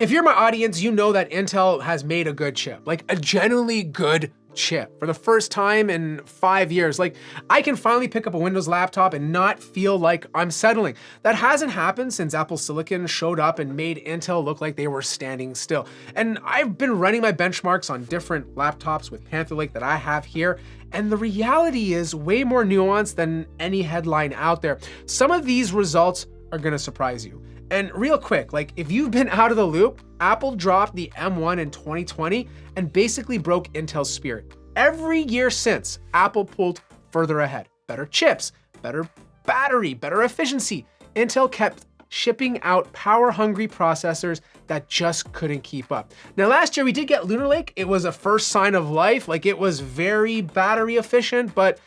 If you're my audience, you know that Intel has made a good chip, like a genuinely good chip for the first time in 5 years. Like, I can finally pick up a Windows laptop and not feel like I'm settling. That hasn't happened since Apple Silicon showed up and made Intel look like they were standing still. And I've been running my benchmarks on different laptops with Panther Lake that I have here, and the reality is way more nuanced than any headline out there. Some of these results are gonna surprise you. And real quick, like, if you've been out of the loop, Apple dropped the M1 in 2020 and basically broke Intel's spirit. Every year since, Apple pulled further ahead. Better chips, better battery, better efficiency. Intel kept shipping out power-hungry processors that just couldn't keep up. Now, last year we did get Lunar Lake. It was a first sign of life. Like, it was very battery efficient, but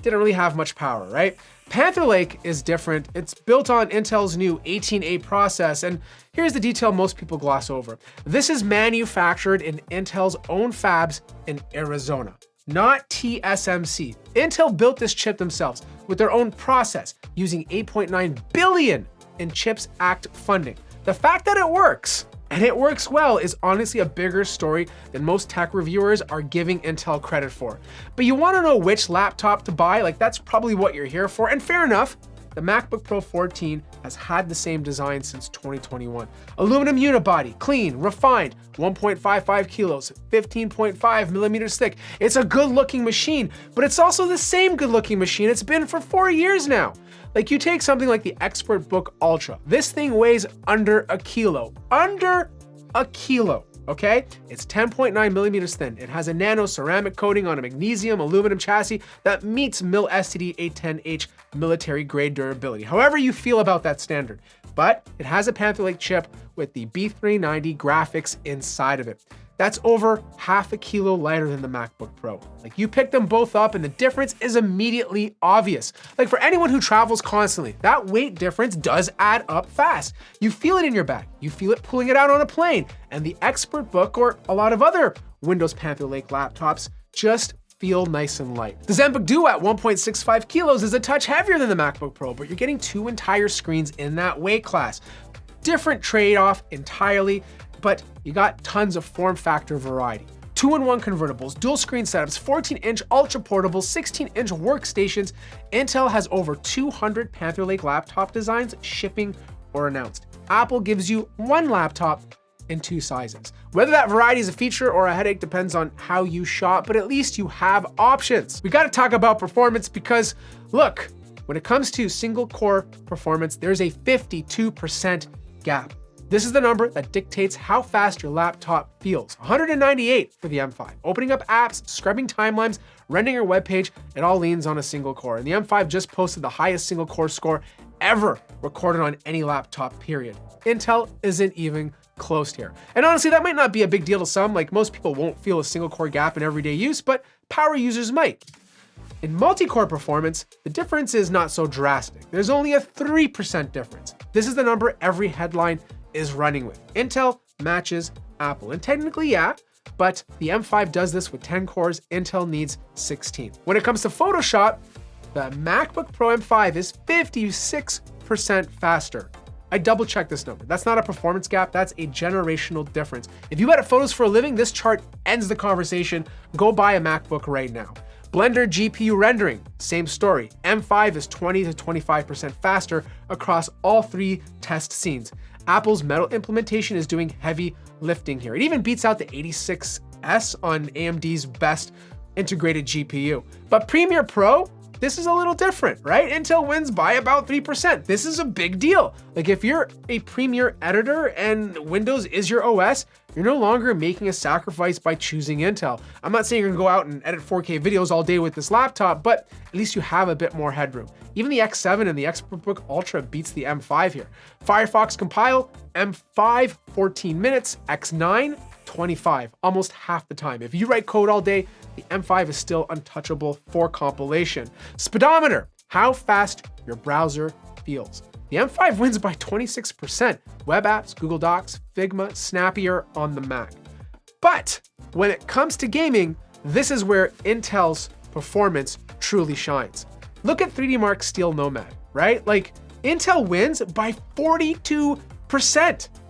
didn't really have much power, right? Panther Lake is different. It's built on Intel's new 18A process, and here's the detail most people gloss over. This is manufactured in Intel's own fabs in Arizona, not TSMC. Intel built this chip themselves with their own process, using $8.9 billion in CHIPS Act funding. The fact that it works, and it works well, is honestly a bigger story than most tech reviewers are giving Intel credit for. But you wanna know which laptop to buy? Like, that's probably what you're here for, and fair enough. The MacBook Pro 14 has had the same design since 2021. Aluminum unibody, clean, refined, 1.55 kilos, 15.5 millimeters thick. It's a good looking machine, but it's also the same good looking machine it's been for 4 years now. Like, you take something like the ExpertBook Ultra. This thing weighs under a kilo, okay? It's 10.9 millimeters thin. It has a nano ceramic coating on a magnesium aluminum chassis that meets MIL STD 810H military grade durability, however you feel about that standard. But it has a Panther Lake chip with the B390 graphics inside of it. That's over half a kilo lighter than the MacBook Pro. Like, you pick them both up and the difference is immediately obvious. Like, for anyone who travels constantly, that weight difference does add up fast. You feel it in your bag, you feel it pulling it out on a plane, and the ExpertBook or a lot of other Windows Panther Lake laptops just feel nice and light. The Zenbook Duo at 1.65 kilos is a touch heavier than the MacBook Pro, but you're getting 2 entire screens in that weight class. Different trade-off entirely, but you got tons of form factor variety. 2-in-1 convertibles, dual screen setups, 14-inch ultra portables, 16-inch workstations. Intel has over 200 Panther Lake laptop designs shipping or announced. Apple gives you one laptop in 2 sizes. Whether that variety is a feature or a headache depends on how you shop, but at least you have options. We gotta talk about performance because, look, when it comes to single core performance, there's a 52% gap. This is the number that dictates how fast your laptop feels. 198 for the M5. Opening up apps, scrubbing timelines, rendering your web page, it all leans on a single core. And the M5 just posted the highest single core score ever recorded on any laptop, period. Intel isn't even close here. And honestly, that might not be a big deal to some, like most people won't feel a single core gap in everyday use, but power users might. In multi-core performance, the difference is not so drastic. There's only a 3% difference. This is the number every headline is running with. Intel matches Apple, and technically, yeah, but the M5 does this with 10 cores, Intel needs 16. When it comes to Photoshop, the MacBook Pro M5 is 56% faster. I double checked this number. That's not a performance gap, that's a generational difference. If you edit photos for a living, this chart ends the conversation. Go buy a MacBook right now. Blender GPU rendering, same story. M5 is 20 to 25% faster across all 3 test scenes. Apple's Metal implementation is doing heavy lifting here. It even beats out the 86S on AMD's best integrated GPU. But Premiere Pro, this is a little different, right? Intel wins by about 3%. This is a big deal. Like, if you're a Premiere editor and Windows is your OS, you're no longer making a sacrifice by choosing Intel. I'm not saying you're gonna go out and edit 4K videos all day with this laptop, but at least you have a bit more headroom. Even the X7 and the ExpertBook Ultra beats the M5 here. Firefox compile, M5, 14 minutes, X9, 25, almost half the time. If you write code all day, the M5 is still untouchable for compilation. Speedometer, how fast your browser feels. The M5 wins by 26%. Web apps, Google Docs, Figma, snappier on the Mac. But when it comes to gaming, this is where Intel's performance truly shines. Look at 3D Mark's Steel Nomad, right? Like, Intel wins by 42%.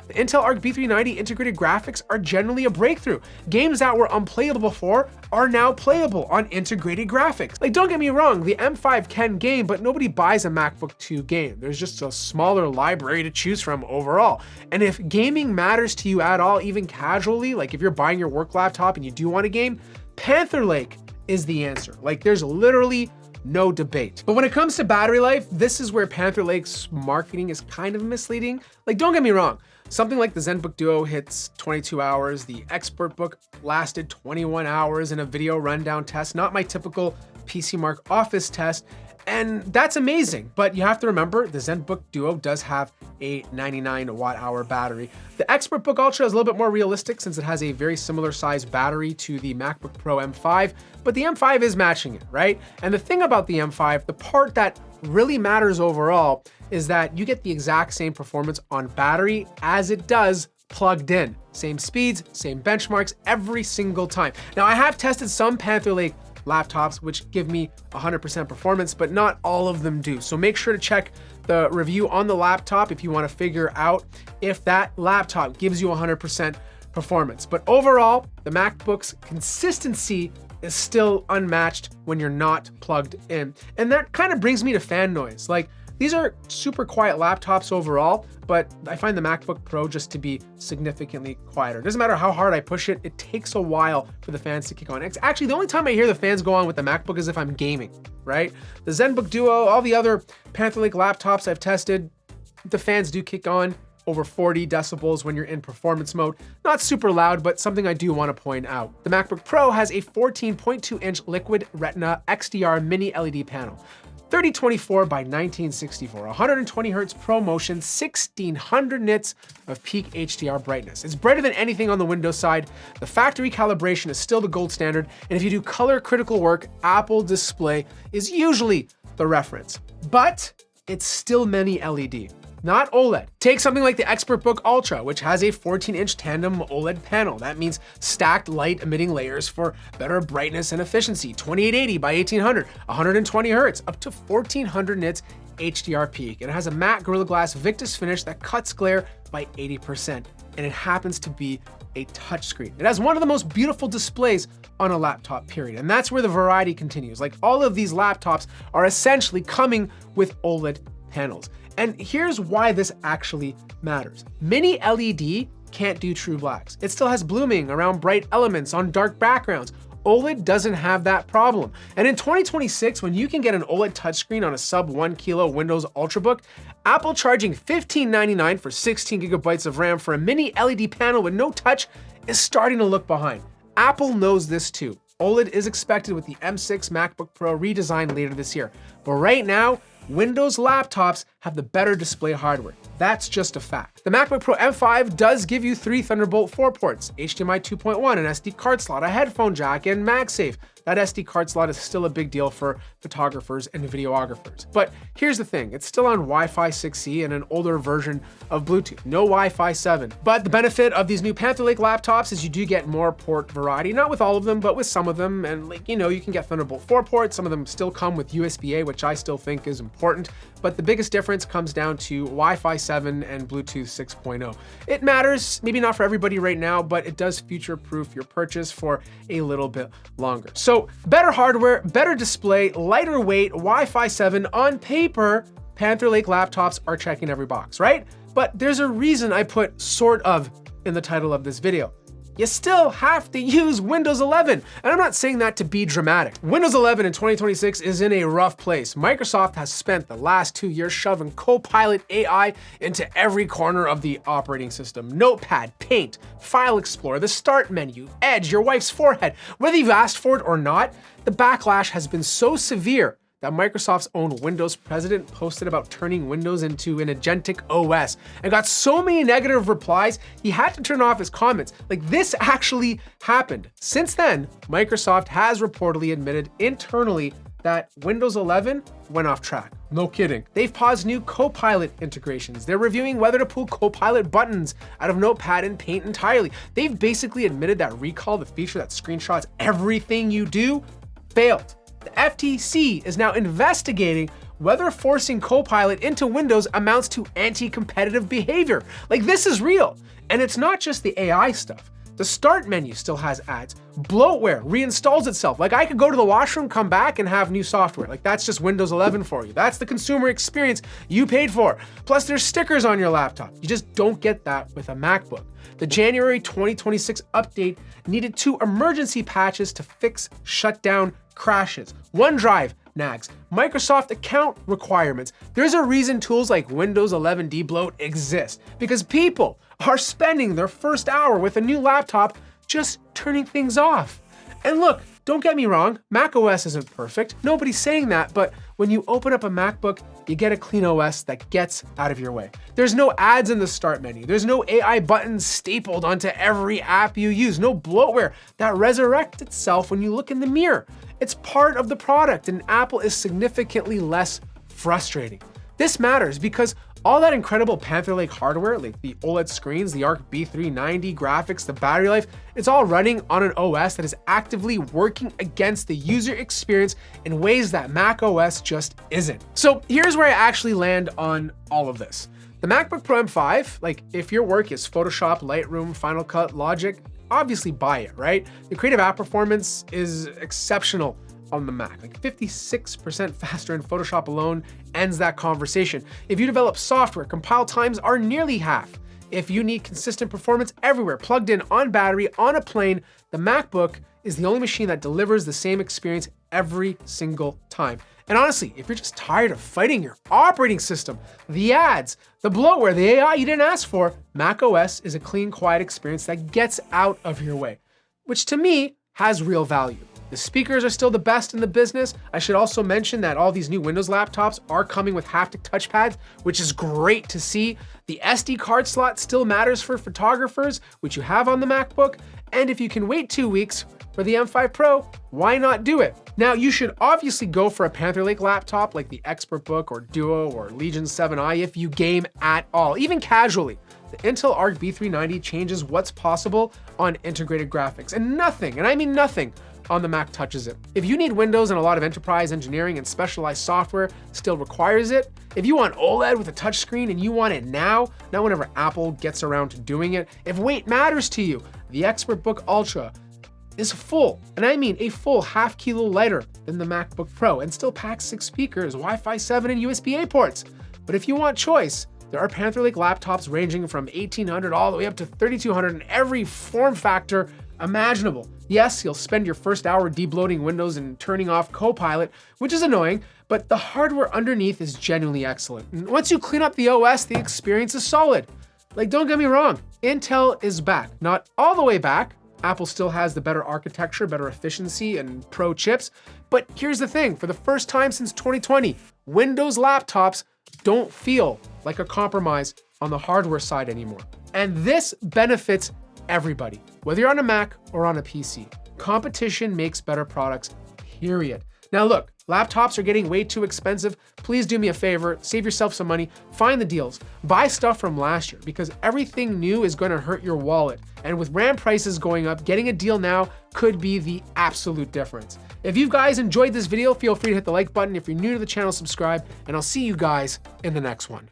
The Intel Arc B390 integrated graphics are generally a breakthrough. Games that were unplayable before are now playable on integrated graphics. Like, don't get me wrong, the M5 can game, but nobody buys a MacBook to game. There's just a smaller library to choose from overall. And if gaming matters to you at all, even casually, like if you're buying your work laptop and you do want to game, Panther Lake is the answer. Like, there's literally no debate. But when it comes to battery life, this is where Panther Lake's marketing is kind of misleading. Like, don't get me wrong, something like the Zenbook Duo hits 22 hours, the ExpertBook lasted 21 hours in a video rundown test, not my typical PCMark office test, and that's amazing. But you have to remember, the Zenbook Duo does have a 99 watt-hour battery. The ExpertBook Ultra is a little bit more realistic since it has a very similar size battery to the MacBook Pro M5, but the M5 is matching it, right? And the thing about the M5, the part that really matters overall is that you get the exact same performance on battery as it does plugged in. Same speeds, same benchmarks every single time. Now, I have tested some Panther Lake laptops which give me 100% performance, but not all of them do. So make sure to check the review on the laptop if you want to figure out if that laptop gives you 100% performance. But overall, the MacBook's consistency is still unmatched when you're not plugged in. And that kind of brings me to fan noise. Like, these are super quiet laptops overall, but I find the MacBook Pro just to be significantly quieter. It doesn't matter how hard I push it, it takes a while for the fans to kick on. It's actually the only time I hear the fans go on with the MacBook is if I'm gaming, right? The Zenbook Duo, all the other Panther Lake laptops I've tested, the fans do kick on over 40 decibels when you're in performance mode. Not super loud, but something I do want to point out. The MacBook Pro has a 14.2-inch Liquid Retina XDR mini LED panel. 3024 by 1964, 120 Hz ProMotion, 1600 nits of peak HDR brightness. It's brighter than anything on the Windows side. The factory calibration is still the gold standard, and if you do color critical work, Apple Display is usually the reference. But it's still mini LED, not OLED. Take something like the ExpertBook Ultra, which has a 14-inch tandem OLED panel. That means stacked light emitting layers for better brightness and efficiency. 2880 by 1800, 120 Hz, up to 1400 nits HDR peak. And it has a matte Gorilla Glass Victus finish that cuts glare by 80%. And it happens to be a touchscreen. It has one of the most beautiful displays on a laptop, period. And that's where the variety continues. Like, all of these laptops are essentially coming with OLED panels. And here's why this actually matters. Mini LED can't do true blacks. It still has blooming around bright elements on dark backgrounds. OLED doesn't have that problem. And in 2026, when you can get an OLED touchscreen on a sub 1 kilo Windows Ultrabook, Apple charging $1599 for 16 gigabytes of RAM for a mini LED panel with no touch is starting to look behind. Apple knows this too. OLED is expected with the M6 MacBook Pro redesign later this year. But right now, Windows laptops have the better display hardware. That's just a fact. The MacBook Pro M5 does give you 3 Thunderbolt 4 ports, HDMI 2.1, an SD card slot, a headphone jack, and MagSafe. That SD card slot is still a big deal for photographers and videographers. But here's the thing, it's still on Wi-Fi 6E and an older version of Bluetooth, no Wi-Fi 7. But the benefit of these new Panther Lake laptops is you do get more port variety, not with all of them, but with some of them. And like, you know, you can get Thunderbolt 4 ports, some of them still come with USB-A, which I still think is important. But the biggest difference comes down to Wi-Fi 7 and Bluetooth 6.0. It matters, maybe not for everybody right now, but it does future-proof your purchase for a little bit longer. So better hardware, better display, lighter weight, Wi-Fi 7 on paper, Panther Lake laptops are checking every box, right? But there's a reason I put "sort of" in the title of this video. You still have to use Windows 11. And I'm not saying that to be dramatic. Windows 11 in 2026 is in a rough place. Microsoft has spent the last 2 years shoving Copilot AI into every corner of the operating system. Notepad, Paint, File Explorer, the Start menu, Edge, your wife's forehead. Whether you've asked for it or not, the backlash has been so severe that Microsoft's own Windows president posted about turning Windows into an agentic OS and got so many negative replies, he had to turn off his comments. Like, this actually happened. Since then, Microsoft has reportedly admitted internally that Windows 11 went off track. No kidding. They've paused new Copilot integrations. They're reviewing whether to pull Copilot buttons out of Notepad and Paint entirely. They've basically admitted that Recall, the feature that screenshots everything you do, failed. The FTC is now investigating whether forcing Copilot into Windows amounts to anti-competitive behavior. Like, this is real. And it's not just the AI stuff. The start menu still has ads. Bloatware reinstalls itself. Like, I could go to the washroom, come back, and have new software. Like, that's just Windows 11 for you. That's the consumer experience you paid for. Plus, there's stickers on your laptop. You just don't get that with a MacBook. The January 2026 update needed 2 emergency patches to fix shutdown crashes. OneDrive nags, Microsoft account requirements. There's a reason tools like Windows 11 debloat exist, because people are spending their first hour with a new laptop just turning things off. And look, don't get me wrong, macOS isn't perfect. Nobody's saying that, but when you open up a MacBook, you get a clean OS that gets out of your way. There's no ads in the start menu. There's no AI buttons stapled onto every app you use. No bloatware that resurrects itself when you look in the mirror. It's part of the product, and Apple is significantly less frustrating. This matters because all that incredible Panther Lake hardware, like the OLED screens, the Arc B390 graphics, the battery life, it's all running on an OS that is actively working against the user experience in ways that Mac OS just isn't. So here's where I actually land on all of this. The MacBook Pro M5, like, if your work is Photoshop, Lightroom, Final Cut, Logic, obviously buy it, right? The creative app performance is exceptional on the Mac, like 56% faster in Photoshop alone ends that conversation. If you develop software, compile times are nearly half. If you need consistent performance everywhere, plugged in, on battery, on a plane, the MacBook is the only machine that delivers the same experience every single time. And honestly, if you're just tired of fighting your operating system, the ads, the bloatware, the AI you didn't ask for, macOS is a clean, quiet experience that gets out of your way, which to me has real value. The speakers are still the best in the business. I should also mention that all these new Windows laptops are coming with haptic touchpads, which is great to see. The SD card slot still matters for photographers, which you have on the MacBook. And if you can wait 2 weeks for the M5 Pro, why not do it? Now, you should obviously go for a Panther Lake laptop like the ExpertBook or Duo or Legion 7i if you game at all, even casually. The Intel Arc B390 changes what's possible on integrated graphics, and nothing, and I mean nothing, on the Mac touches it. If you need Windows and a lot of enterprise engineering and specialized software still requires it, if you want OLED with a touchscreen and you want it now, not whenever Apple gets around to doing it, if weight matters to you, the ExpertBook Ultra is full, and I mean a full ½ kilo lighter than the MacBook Pro and still packs 6 speakers, Wi-Fi 7 and USB-A ports. But if you want choice, there are Panther Lake laptops ranging from $1,800 all the way up to $3,200 in every form factor imaginable. Yes, you'll spend your first hour debloating Windows and turning off Copilot, which is annoying, but the hardware underneath is genuinely excellent. And once you clean up the OS, the experience is solid. Like, don't get me wrong, Intel is back. Not all the way back. Apple still has the better architecture, better efficiency, and pro chips. But here's the thing, for the first time since 2020, Windows laptops don't feel like a compromise on the hardware side anymore. And this benefits everybody, whether you're on a Mac or on a PC. Competition makes better products, period. Now look, laptops are getting way too expensive. Please do me a favor, save yourself some money, find the deals, buy stuff from last year because everything new is going to hurt your wallet. And with RAM prices going up, getting a deal now could be the absolute difference. If you guys enjoyed this video, feel free to hit the like button. If you're new to the channel, subscribe, and I'll see you guys in the next one.